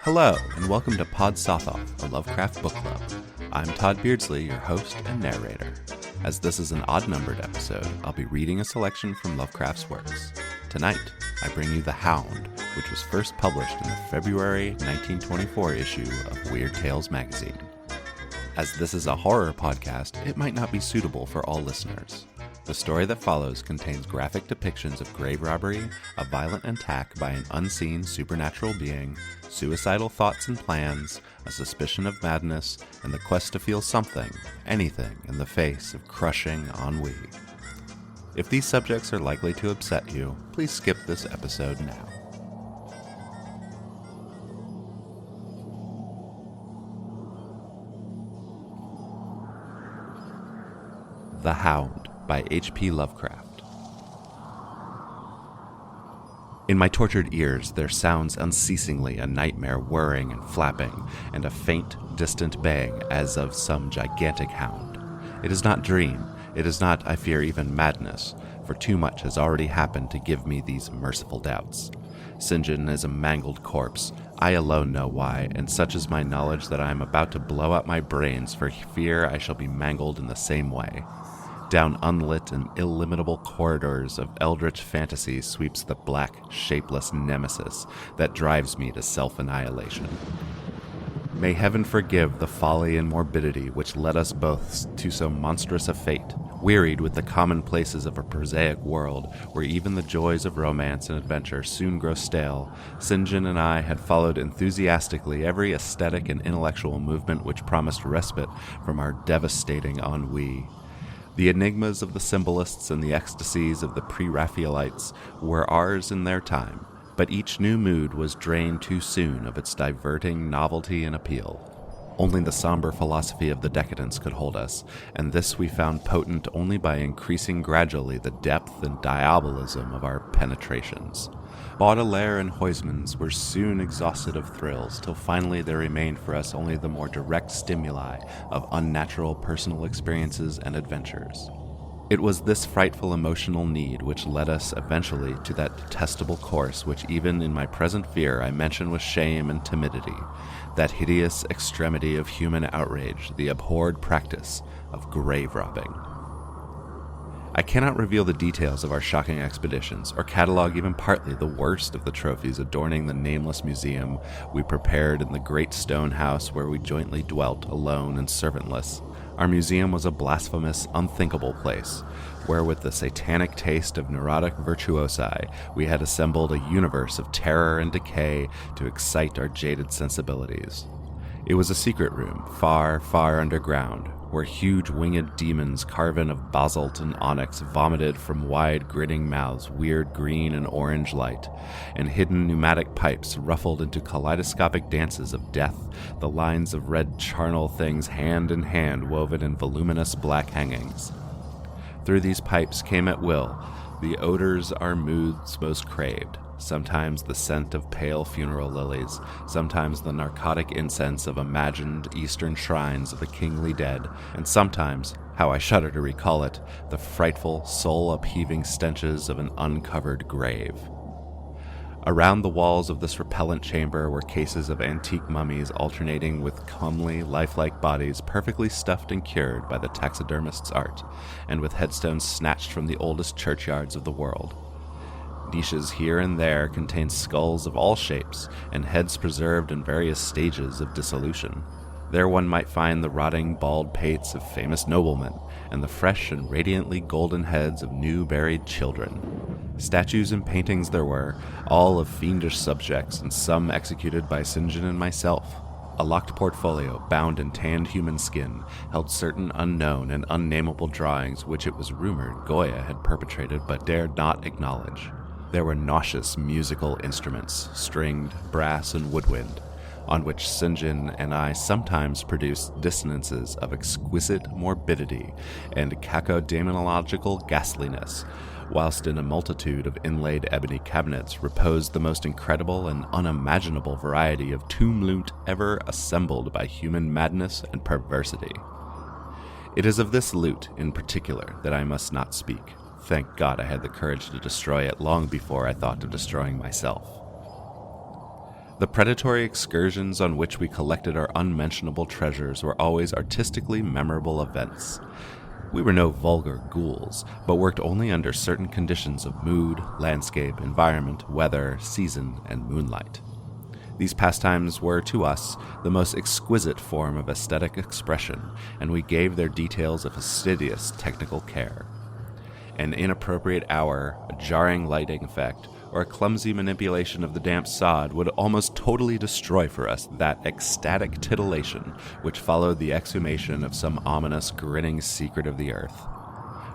Hello, and welcome to Pod Sothoth, a Lovecraft book club. I'm Todd Beardsley, your host and narrator. As this is an odd-numbered episode, I'll be reading a selection from Lovecraft's works. Tonight, I bring you The Hound, which was first published in the February 1924 issue of Weird Tales magazine. As this is a horror podcast, it might not be suitable for all listeners. The story that follows contains graphic depictions of grave robbery, a violent attack by an unseen supernatural being, suicidal thoughts and plans, a suspicion of madness, and the quest to feel something, anything, in the face of crushing ennui. If these subjects are likely to upset you, please skip this episode now. The Hound by HP Lovecraft. In my tortured ears there sounds unceasingly a nightmare whirring and flapping, and a faint, distant baying as of some gigantic hound. It is not dream, it is not, I fear, even madness, for too much has already happened to give me these merciful doubts. St. John is a mangled corpse. I alone know why, and such is my knowledge that I am about to blow out my brains for fear I shall be mangled in the same way. Down unlit and illimitable corridors of eldritch fantasy sweeps the black, shapeless nemesis that drives me to self-annihilation. May heaven forgive the folly and morbidity which led us both to so monstrous a fate, wearied with the commonplaces of a prosaic world where even the joys of romance and adventure soon grow stale. St. John and I had followed enthusiastically every aesthetic and intellectual movement which promised respite from our devastating ennui. The enigmas of the symbolists and the ecstasies of the pre-Raphaelites were ours in their time, but each new mood was drained too soon of its diverting novelty and appeal. Only the somber philosophy of the decadence could hold us, and this we found potent only by increasing gradually the depth and diabolism of our penetrations. Baudelaire and Huysmans were soon exhausted of thrills, till finally there remained for us only the more direct stimuli of unnatural personal experiences and adventures. It was this frightful emotional need which led us eventually to that detestable course which even in my present fear I mention with shame and timidity, that hideous extremity of human outrage, the abhorred practice of grave robbing. I cannot reveal the details of our shocking expeditions, or catalog even partly the worst of the trophies adorning the nameless museum we prepared in the great stone house where we jointly dwelt, alone and servantless. Our museum was a blasphemous, unthinkable place, where with the satanic taste of neurotic virtuosi, we had assembled a universe of terror and decay to excite our jaded sensibilities. It was a secret room, far, far underground, where huge winged demons carven of basalt and onyx vomited from wide grinning mouths weird green and orange light, and hidden pneumatic pipes ruffled into kaleidoscopic dances of death, the lines of red charnel things hand in hand woven in voluminous black hangings. Through these pipes came at will the odors our moods most craved, sometimes the scent of pale funeral lilies, sometimes the narcotic incense of imagined eastern shrines of the kingly dead, and sometimes, how I shudder to recall it, the frightful, soul-upheaving stenches of an uncovered grave. Around the walls of this repellent chamber were cases of antique mummies alternating with comely, lifelike bodies perfectly stuffed and cured by the taxidermist's art, and with headstones snatched from the oldest churchyards of the world. Niches here and there contained skulls of all shapes, and heads preserved in various stages of dissolution. There one might find the rotting bald pates of famous noblemen, and the fresh and radiantly golden heads of new buried children. Statues and paintings there were, all of fiendish subjects, and some executed by St. John and myself. A locked portfolio, bound in tanned human skin, held certain unknown and unnameable drawings which it was rumored Goya had perpetrated but dared not acknowledge. There were nauseous musical instruments, stringed, brass, and woodwind, on which St. John and I sometimes produced dissonances of exquisite morbidity and cacodaemonological ghastliness, whilst in a multitude of inlaid ebony cabinets reposed the most incredible and unimaginable variety of tomb loot ever assembled by human madness and perversity. It is of this loot, in particular, that I must not speak. Thank God I had the courage to destroy it long before I thought of destroying myself. The predatory excursions on which we collected our unmentionable treasures were always artistically memorable events. We were no vulgar ghouls, but worked only under certain conditions of mood, landscape, environment, weather, season, and moonlight. These pastimes were, to us, the most exquisite form of aesthetic expression, and we gave their details a fastidious technical care. An inappropriate hour, a jarring lighting effect, or a clumsy manipulation of the damp sod would almost totally destroy for us that ecstatic titillation which followed the exhumation of some ominous, grinning secret of the earth.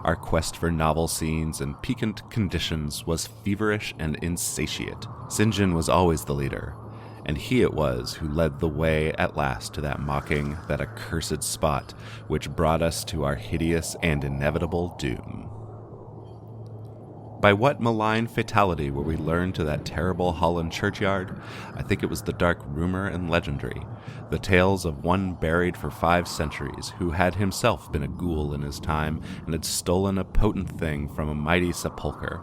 Our quest for novel scenes and piquant conditions was feverish and insatiate. St. John was always the leader, and he it was who led the way at last to that mocking, that accursed spot which brought us to our hideous and inevitable doom. By what malign fatality were we lured to that terrible Holland churchyard? I think it was the dark rumor and legendary, the tales of one buried for 5 centuries, who had himself been a ghoul in his time and had stolen a potent thing from a mighty sepulchre.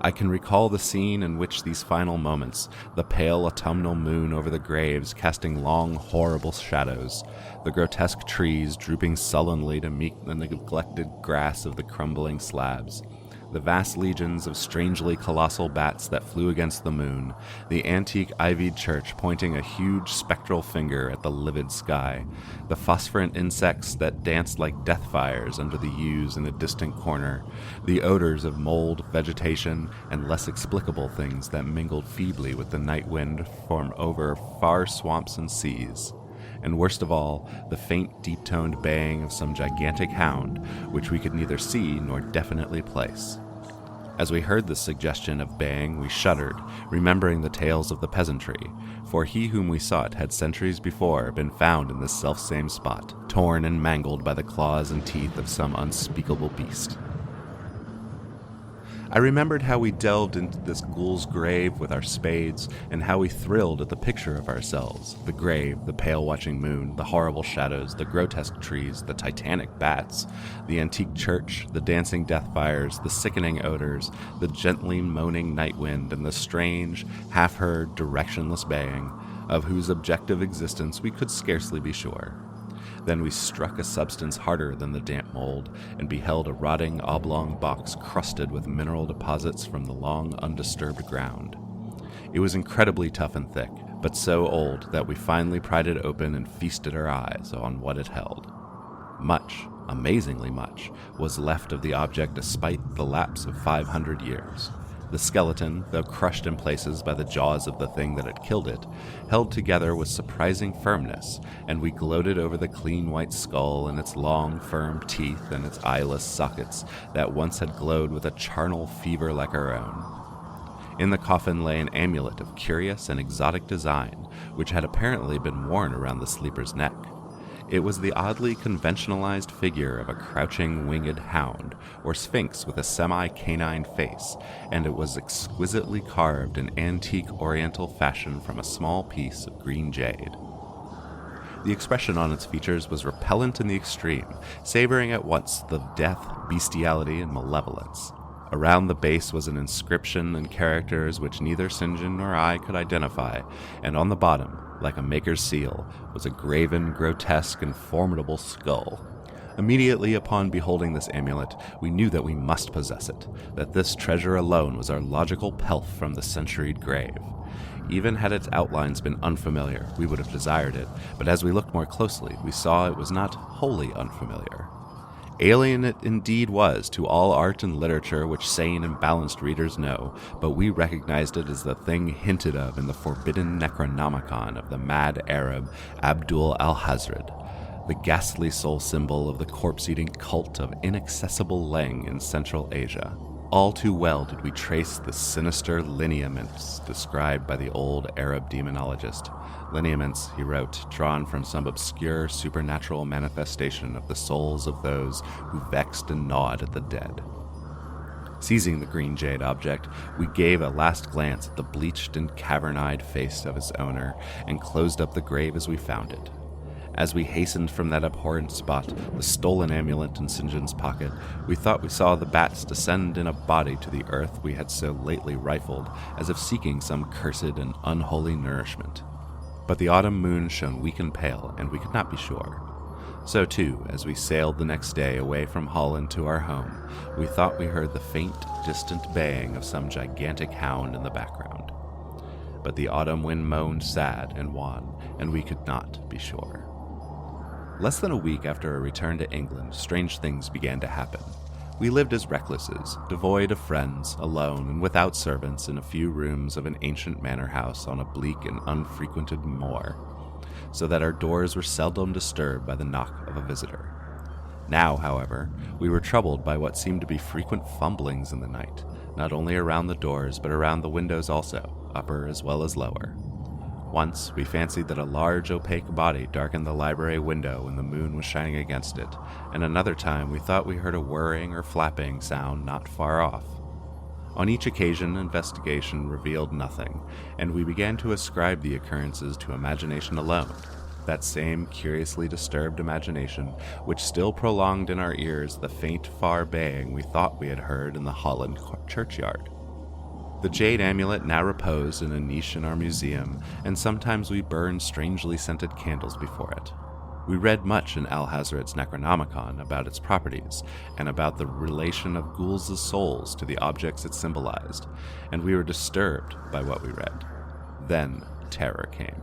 I can recall the scene in which these final moments, the pale autumnal moon over the graves casting long, horrible shadows, the grotesque trees drooping sullenly to meet the neglected grass of the crumbling slabs, the vast legions of strangely colossal bats that flew against the moon, the antique ivied church pointing a huge spectral finger at the livid sky, the phosphorant insects that danced like death fires under the yews in a distant corner, the odors of mold, vegetation, and less explicable things that mingled feebly with the night wind from over far swamps and seas. And worst of all, the faint, deep-toned baying of some gigantic hound, which we could neither see nor definitely place. As we heard this suggestion of baying, we shuddered, remembering the tales of the peasantry, for he whom we sought had centuries before been found in this selfsame spot, torn and mangled by the claws and teeth of some unspeakable beast. I remembered how we delved into this ghoul's grave with our spades, and how we thrilled at the picture of ourselves, the grave, the pale watching moon, the horrible shadows, the grotesque trees, the titanic bats, the antique church, the dancing death fires, the sickening odors, the gently moaning night wind, and the strange, half-heard, directionless baying, of whose objective existence we could scarcely be sure. Then we struck a substance harder than the damp mold, and beheld a rotting oblong box crusted with mineral deposits from the long undisturbed ground. It was incredibly tough and thick, but so old that we finally pried it open and feasted our eyes on what it held. Much, amazingly much, was left of the object despite the lapse of 500 years. The skeleton, though crushed in places by the jaws of the thing that had killed it, held together with surprising firmness, and we gloated over the clean white skull and its long, firm teeth and its eyeless sockets that once had glowed with a charnel fever like our own. In the coffin lay an amulet of curious and exotic design, which had apparently been worn around the sleeper's neck. It was the oddly conventionalized figure of a crouching winged hound, or sphinx with a semi-canine face, and it was exquisitely carved in antique oriental fashion from a small piece of green jade. The expression on its features was repellent in the extreme, savoring at once the death, bestiality, and malevolence. Around the base was an inscription and characters which neither St. John nor I could identify, and on the bottom, like a maker's seal, was a graven, grotesque, and formidable skull. Immediately upon beholding this amulet, we knew that we must possess it, that this treasure alone was our logical pelf from the centuried grave. Even had its outlines been unfamiliar, we would have desired it, but as we looked more closely, we saw it was not wholly unfamiliar. Alien it indeed was to all art and literature which sane and balanced readers know, but we recognized it as the thing hinted of in the forbidden Necronomicon of the mad Arab Abdul al-Hazred, the ghastly soul symbol of the corpse-eating cult of inaccessible Leng in Central Asia. All too well did we trace the sinister lineaments described by the old Arab demonologist. Lineaments, he wrote, drawn from some obscure supernatural manifestation of the souls of those who vexed and gnawed at the dead. Seizing the green jade object, we gave a last glance at the bleached and cavern-eyed face of its owner and closed up the grave as we found it. As we hastened from that abhorrent spot, the stolen amulet in St. John's pocket, we thought we saw the bats descend in a body to the earth we had so lately rifled, as if seeking some cursed and unholy nourishment. But the autumn moon shone weak and pale, and we could not be sure. So too, as we sailed the next day away from Holland to our home, we thought we heard the faint, distant baying of some gigantic hound in the background. But the autumn wind moaned sad and wan, and we could not be sure. Less than a week after our return to England, strange things began to happen. We lived as recluses, devoid of friends, alone, and without servants in a few rooms of an ancient manor house on a bleak and unfrequented moor, so that our doors were seldom disturbed by the knock of a visitor. Now, however, we were troubled by what seemed to be frequent fumblings in the night, not only around the doors but around the windows also, upper as well as lower. Once, we fancied that a large, opaque body darkened the library window when the moon was shining against it, and another time we thought we heard a whirring or flapping sound not far off. On each occasion, investigation revealed nothing, and we began to ascribe the occurrences to imagination alone, that same curiously disturbed imagination which still prolonged in our ears the faint, far baying we thought we had heard in the Holland churchyard. The jade amulet now reposed in a niche in our museum, and sometimes we burned strangely scented candles before it. We read much in Alhazred's Necronomicon about its properties, and about the relation of ghouls' souls to the objects it symbolized, and we were disturbed by what we read. Then terror came.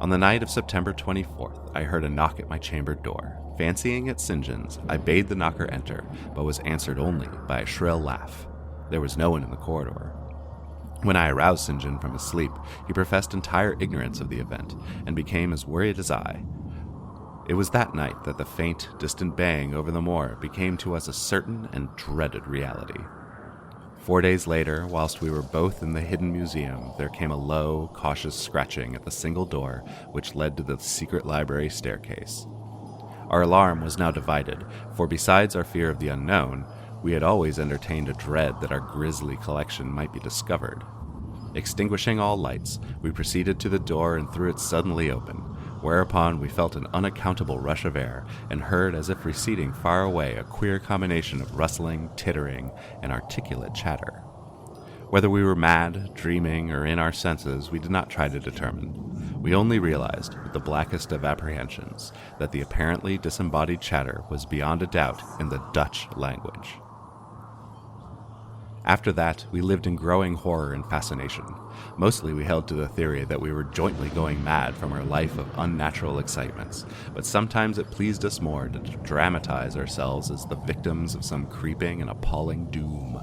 On the night of September 24th, I heard a knock at my chamber door. Fancying it St. John's, I bade the knocker enter, but was answered only by a shrill laugh. There was no one in the corridor. When I aroused St. John from his sleep, he professed entire ignorance of the event, and became as worried as I. It was that night that the faint, distant baying over the moor became to us a certain and dreaded reality. 4 days later, whilst we were both in the hidden museum, there came a low, cautious scratching at the single door which led to the secret library staircase. Our alarm was now divided, for besides our fear of the unknown, we had always entertained a dread that our grisly collection might be discovered. Extinguishing all lights, we proceeded to the door and threw it suddenly open, whereupon we felt an unaccountable rush of air, and heard, as if receding far away, a queer combination of rustling, tittering, and articulate chatter. Whether we were mad, dreaming, or in our senses, we did not try to determine. We only realized, with the blackest of apprehensions, that the apparently disembodied chatter was beyond a doubt in the Dutch language. After that, we lived in growing horror and fascination. Mostly we held to the theory that we were jointly going mad from our life of unnatural excitements, but sometimes it pleased us more to dramatize ourselves as the victims of some creeping and appalling doom.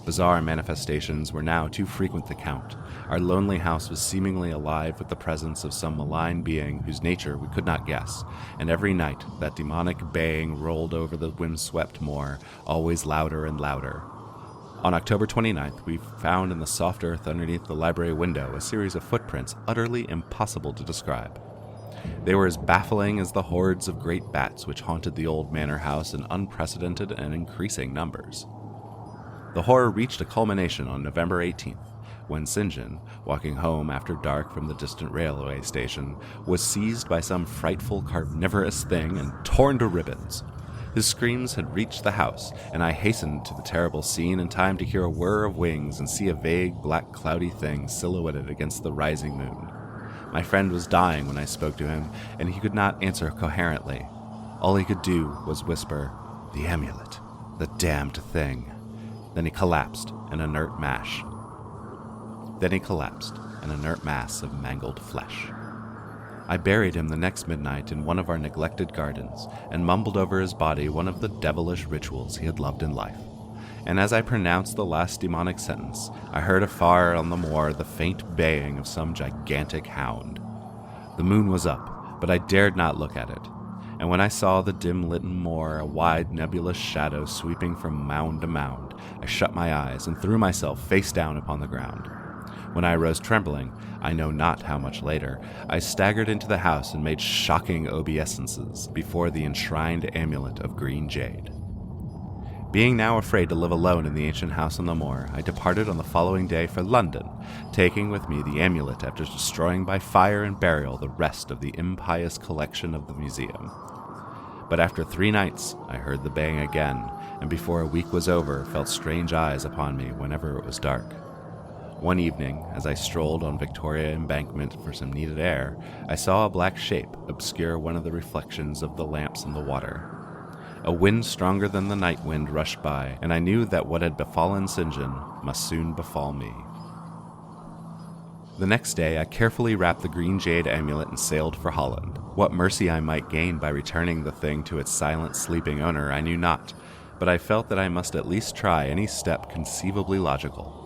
Bizarre manifestations were now too frequent to count. Our lonely house was seemingly alive with the presence of some malign being whose nature we could not guess, and every night that demonic baying rolled over the wind-swept moor, always louder and louder. On October 29th, we found in the soft earth underneath the library window a series of footprints utterly impossible to describe. They were as baffling as the hordes of great bats which haunted the old manor house in unprecedented and increasing numbers. The horror reached a culmination on November 18th, when St. John, walking home after dark from the distant railway station, was seized by some frightful carnivorous thing and torn to ribbons. His screams had reached the house, and I hastened to the terrible scene in time to hear a whir of wings and see a vague, black, cloudy thing silhouetted against the rising moon. My friend was dying when I spoke to him, and he could not answer coherently. All he could do was whisper, "The amulet, the damned thing." Then he collapsed, an inert mass of mangled flesh. I buried him the next midnight in one of our neglected gardens, and mumbled over his body one of the devilish rituals he had loved in life. And as I pronounced the last demonic sentence, I heard afar on the moor the faint baying of some gigantic hound. The moon was up, but I dared not look at it, and when I saw the dim-lit moor, a wide nebulous shadow sweeping from mound to mound, I shut my eyes and threw myself face down upon the ground. When I arose trembling, I know not how much later, I staggered into the house and made shocking obeisances before the enshrined amulet of green jade. Being now afraid to live alone in the ancient house on the moor, I departed on the following day for London, taking with me the amulet after destroying by fire and burial the rest of the impious collection of the museum. But after 3 nights, I heard the bang again, and before a week was over, felt strange eyes upon me whenever it was dark. One evening, as I strolled on Victoria Embankment for some needed air, I saw a black shape obscure one of the reflections of the lamps in the water. A wind stronger than the night wind rushed by, and I knew that what had befallen St. John must soon befall me. The next day I carefully wrapped the green jade amulet and sailed for Holland. What mercy I might gain by returning the thing to its silent, sleeping owner I knew not, but I felt that I must at least try any step conceivably logical.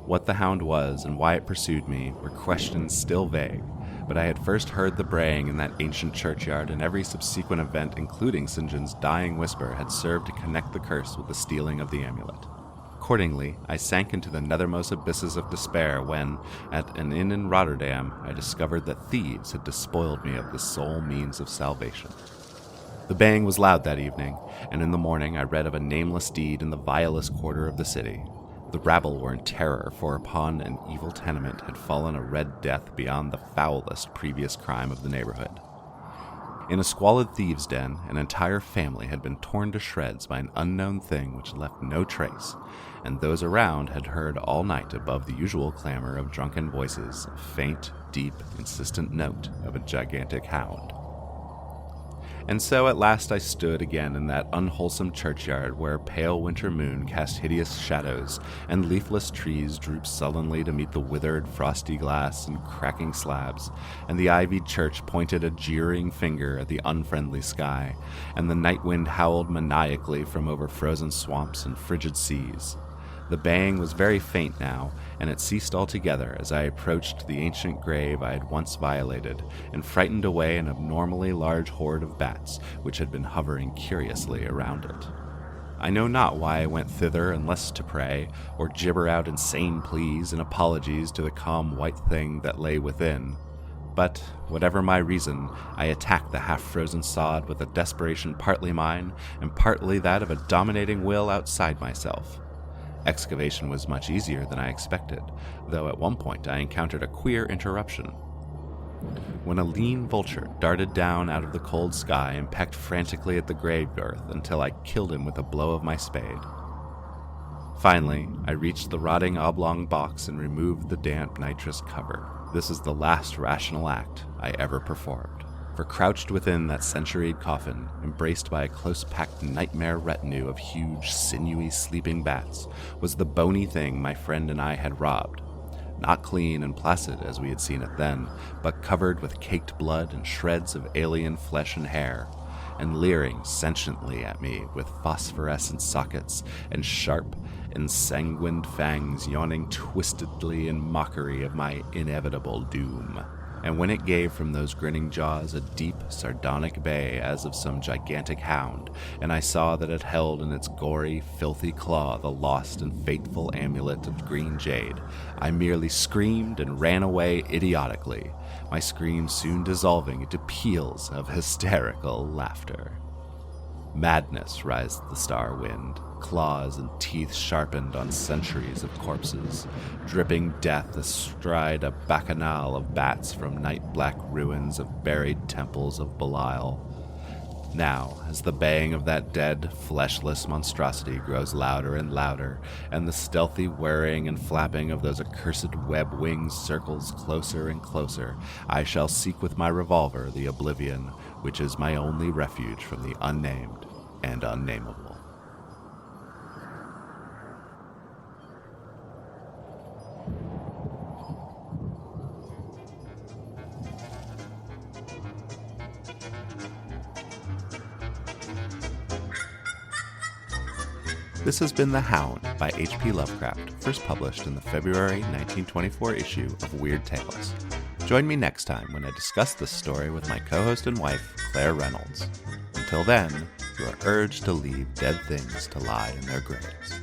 What the hound was and why it pursued me were questions still vague, but I had first heard the braying in that ancient churchyard, and every subsequent event, including St. John's dying whisper, had served to connect the curse with the stealing of the amulet. Accordingly, I sank into the nethermost abysses of despair when, at an inn in Rotterdam, I discovered that thieves had despoiled me of the sole means of salvation. The baying was loud that evening, and in the morning I read of a nameless deed in the vilest quarter of the city. The rabble were in terror, for upon an evil tenement had fallen a red death beyond the foulest previous crime of the neighborhood. In a squalid thieves' den, an entire family had been torn to shreds by an unknown thing which left no trace, and those around had heard all night above the usual clamor of drunken voices a faint, deep, insistent note of a gigantic hound. And so at last I stood again in that unwholesome churchyard where a pale winter moon cast hideous shadows, and leafless trees drooped sullenly to meet the withered, frosty glass and cracking slabs, and the ivied church pointed a jeering finger at the unfriendly sky, and the night wind howled maniacally from over frozen swamps and frigid seas. The baying was very faint now, and it ceased altogether as I approached the ancient grave I had once violated, and frightened away an abnormally large horde of bats which had been hovering curiously around it. I know not why I went thither unless to pray, or gibber out insane pleas and apologies to the calm white thing that lay within. But, whatever my reason, I attacked the half-frozen sod with a desperation partly mine, and partly that of a dominating will outside myself. Excavation was much easier than I expected, though at one point I encountered a queer interruption. When a lean vulture darted down out of the cold sky and pecked frantically at the grave earth until I killed him with a blow of my spade. Finally, I reached the rotting oblong box and removed the damp nitrous cover. This is the last rational act I ever performed. For crouched within that centuried coffin, embraced by a close-packed nightmare retinue of huge, sinewy, sleeping bats, was the bony thing my friend and I had robbed. Not clean and placid as we had seen it then, but covered with caked blood and shreds of alien flesh and hair, and leering sentiently at me with phosphorescent sockets and sharp, ensanguined fangs yawning twistedly in mockery of my inevitable doom. And when it gave from those grinning jaws a deep, sardonic bay as of some gigantic hound, and I saw that it held in its gory, filthy claw the lost and fateful amulet of green jade, I merely screamed and ran away idiotically, my screams soon dissolving into peals of hysterical laughter. Madness writhed the star wind, claws and teeth sharpened on centuries of corpses, dripping death astride a bacchanal of bats from night-black ruins of buried temples of Belial. Now, as the baying of that dead, fleshless monstrosity grows louder and louder, and the stealthy whirring and flapping of those accursed web wings circles closer and closer, I shall seek with my revolver the oblivion which is my only refuge from the unnamed and unnameable. This has been The Hound by HP Lovecraft, first published in the February 1924 issue of Weird Tales. Join me next time when I discuss this story with my co-host and wife, Claire Reynolds. Until then, you are urged to leave dead things to lie in their graves.